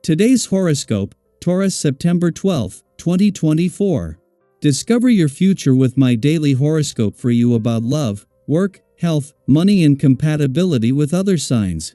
Today's horoscope, Taurus September 12, 2024. Discover your future with my daily horoscope for you about love, work, health, money and compatibility with other signs.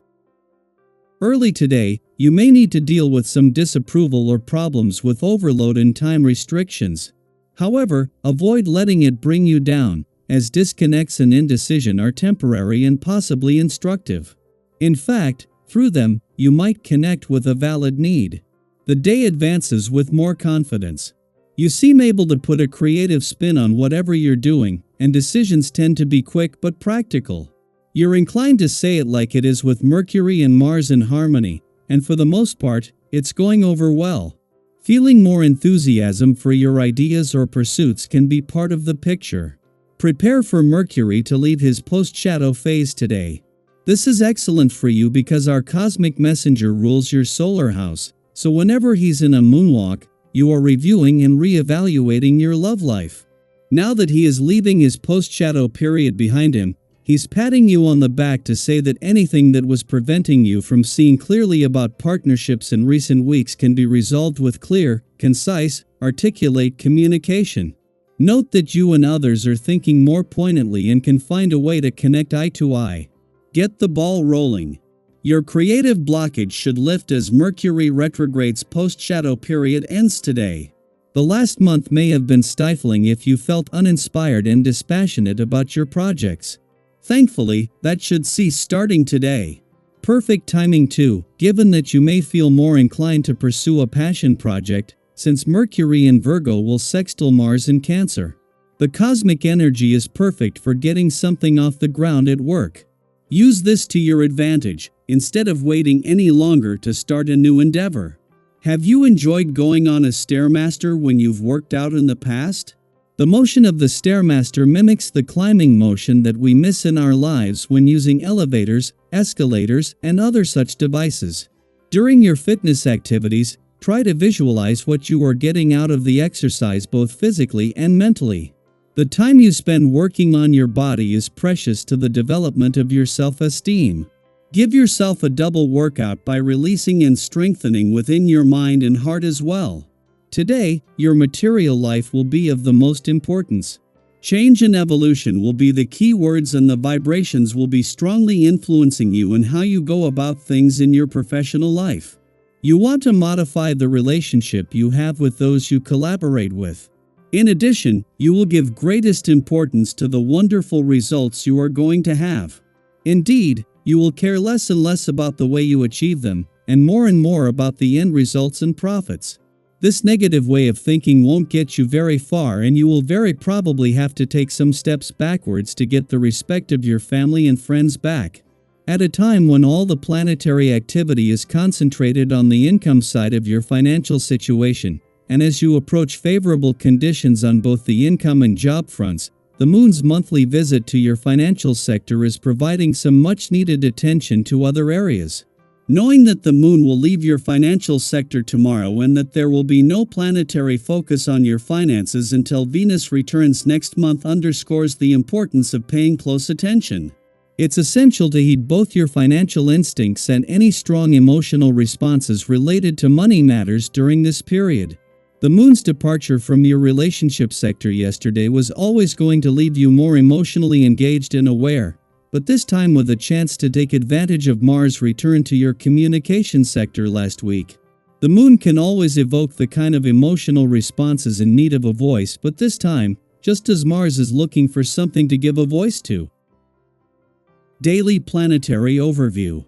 Early today, you may need to deal with some disapproval or problems with overload and time restrictions. However, avoid letting it bring you down, as disconnects and indecision are temporary and possibly instructive. In fact, through them, you might connect with a valid need. The day advances with more confidence. You seem able to put a creative spin on whatever you're doing, and decisions tend to be quick but practical. You're inclined to say it like it is with Mercury and Mars in harmony, and for the most part, it's going over well. Feeling more enthusiasm for your ideas or pursuits can be part of the picture. Prepare for Mercury to leave his post-shadow phase today. This is excellent for you because our cosmic messenger rules your solar house, so whenever he's in a moonwalk, you are reviewing and re-evaluating your love life. Now that he is leaving his post-shadow period behind him, he's patting you on the back to say that anything that was preventing you from seeing clearly about partnerships in recent weeks can be resolved with clear, concise, articulate communication. Note that you and others are thinking more poignantly and can find a way to connect eye to eye. Get the ball rolling. Your creative blockage should lift as Mercury retrograde's post-shadow period ends today. The last month may have been stifling if you felt uninspired and dispassionate about your projects. Thankfully, that should cease starting today. Perfect timing too, given that you may feel more inclined to pursue a passion project, since Mercury in Virgo will sextile Mars in Cancer. The cosmic energy is perfect for getting something off the ground at work. Use this to your advantage, instead of waiting any longer to start a new endeavor. Have you enjoyed going on a Stairmaster when you've worked out in the past? The motion of the Stairmaster mimics the climbing motion that we miss in our lives when using elevators, escalators, and other such devices. During your fitness activities, try to visualize what you are getting out of the exercise both physically and mentally. The time you spend working on your body is precious to the development of your self-esteem. Give yourself a double workout by releasing and strengthening within your mind and heart as well. Today, your material life will be of the most importance. Change and evolution will be the key words, and the vibrations will be strongly influencing you in how you go about things in your professional life. You want to modify the relationship you have with those you collaborate with. In addition, you will give greatest importance to the wonderful results you are going to have. Indeed, you will care less and less about the way you achieve them, and more about the end results and profits. This negative way of thinking won't get you very far, and you will very probably have to take some steps backwards to get the respect of your family and friends back. At a time when all the planetary activity is concentrated on the income side of your financial situation, and as you approach favorable conditions on both the income and job fronts, the moon's monthly visit to your financial sector is providing some much-needed attention to other areas. Knowing that the moon will leave your financial sector tomorrow and that there will be no planetary focus on your finances until Venus returns next month underscores the importance of paying close attention. It's essential to heed both your financial instincts and any strong emotional responses related to money matters during this period. The moon's departure from your relationship sector yesterday was always going to leave you more emotionally engaged and aware, but this time with a chance to take advantage of Mars' return to your communication sector last week. The moon can always evoke the kind of emotional responses in need of a voice, but this time, just as Mars is looking for something to give a voice to. Daily Planetary Overview.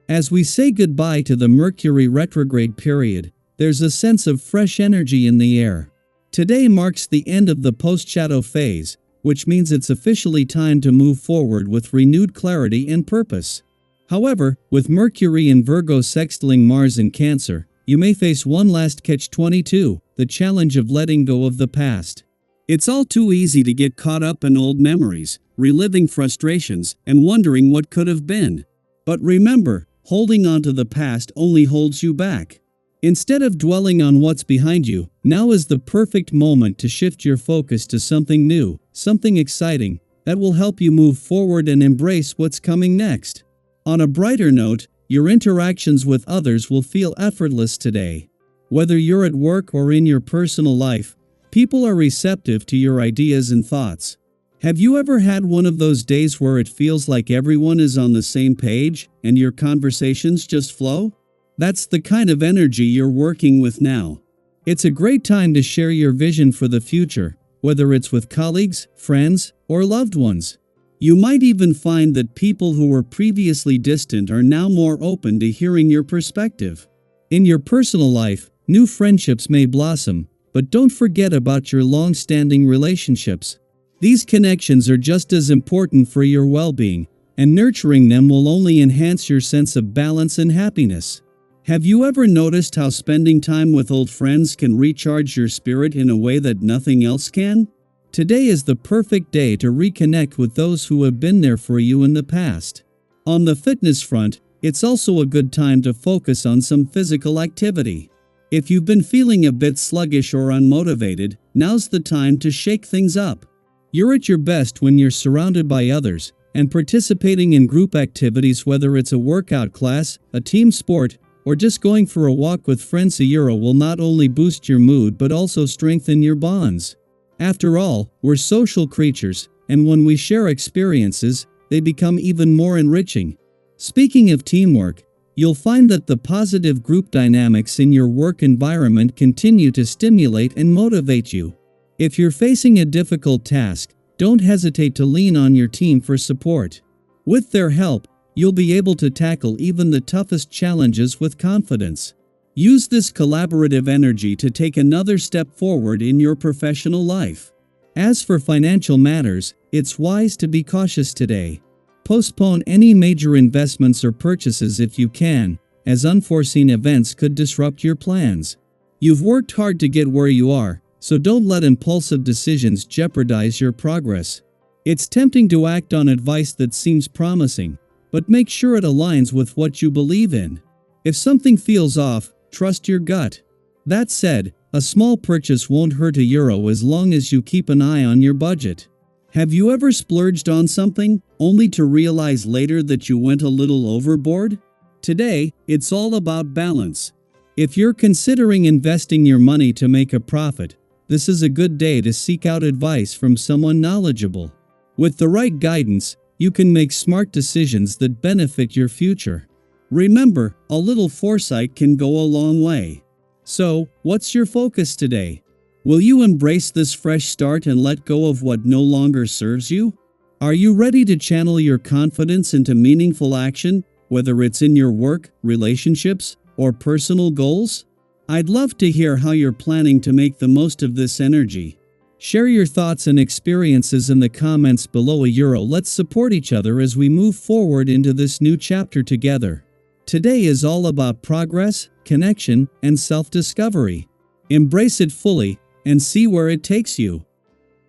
As we say goodbye to the Mercury retrograde period, there's a sense of fresh energy in the air. Today marks the end of the post-shadow phase, which means it's officially time to move forward with renewed clarity and purpose. However, with Mercury in Virgo sextiling Mars in Cancer, you may face one last catch-22, the challenge of letting go of the past. It's all too easy to get caught up in old memories, reliving frustrations, and wondering what could have been. But remember, holding on to the past only holds you back. Instead of dwelling on what's behind you, now is the perfect moment to shift your focus to something new, something exciting, that will help you move forward and embrace what's coming next. On a brighter note, your interactions with others will feel effortless today. Whether you're at work or in your personal life, people are receptive to your ideas and thoughts. Have you ever had one of those days where it feels like everyone is on the same page and your conversations just flow? That's the kind of energy you're working with now. It's a great time to share your vision for the future, whether it's with colleagues, friends, or loved ones. You might even find that people who were previously distant are now more open to hearing your perspective. In your personal life, new friendships may blossom, but don't forget about your long-standing relationships. These connections are just as important for your well-being, and nurturing them will only enhance your sense of balance and happiness. Have you ever noticed how spending time with old friends can recharge your spirit in a way that nothing else can? Today is the perfect day to reconnect with those who have been there for you in the past. On the fitness front, it's also a good time to focus on some physical activity. If you've been feeling a bit sluggish or unmotivated, now's the time to shake things up. You're at your best when you're surrounded by others and participating in group activities, whether it's a workout class, a team sport, or just going for a walk with friends. Will not only boost your mood but also strengthen your bonds. After all, we're social creatures, and when we share experiences, they become even more enriching. Speaking of teamwork, you'll find that the positive group dynamics in your work environment continue to stimulate and motivate you. If you're facing a difficult task, don't hesitate to lean on your team for support. With their help, you'll be able to tackle even the toughest challenges with confidence. Use this collaborative energy to take another step forward in your professional life. As for financial matters, it's wise to be cautious today. Postpone any major investments or purchases if you can, as unforeseen events could disrupt your plans. You've worked hard to get where you are, so don't let impulsive decisions jeopardize your progress. It's tempting to act on advice that seems promising, but make sure it aligns with what you believe in. If something feels off, trust your gut. That said, a small purchase won't hurt €1 as long as you keep an eye on your budget. Have you ever splurged on something, only to realize later that you went a little overboard? Today, it's all about balance. If you're considering investing your money to make a profit, this is a good day to seek out advice from someone knowledgeable. With the right guidance, you can make smart decisions that benefit your future. Remember, a little foresight can go a long way. So, what's your focus today? Will you embrace this fresh start and let go of what no longer serves you? Are you ready to channel your confidence into meaningful action, whether it's in your work, relationships, or personal goals? I'd love to hear how you're planning to make the most of this energy. Share your thoughts and experiences in the comments below. Let's support each other as we move forward into this new chapter together. Today is all about progress, connection, and self-discovery. Embrace it fully and see where it takes you.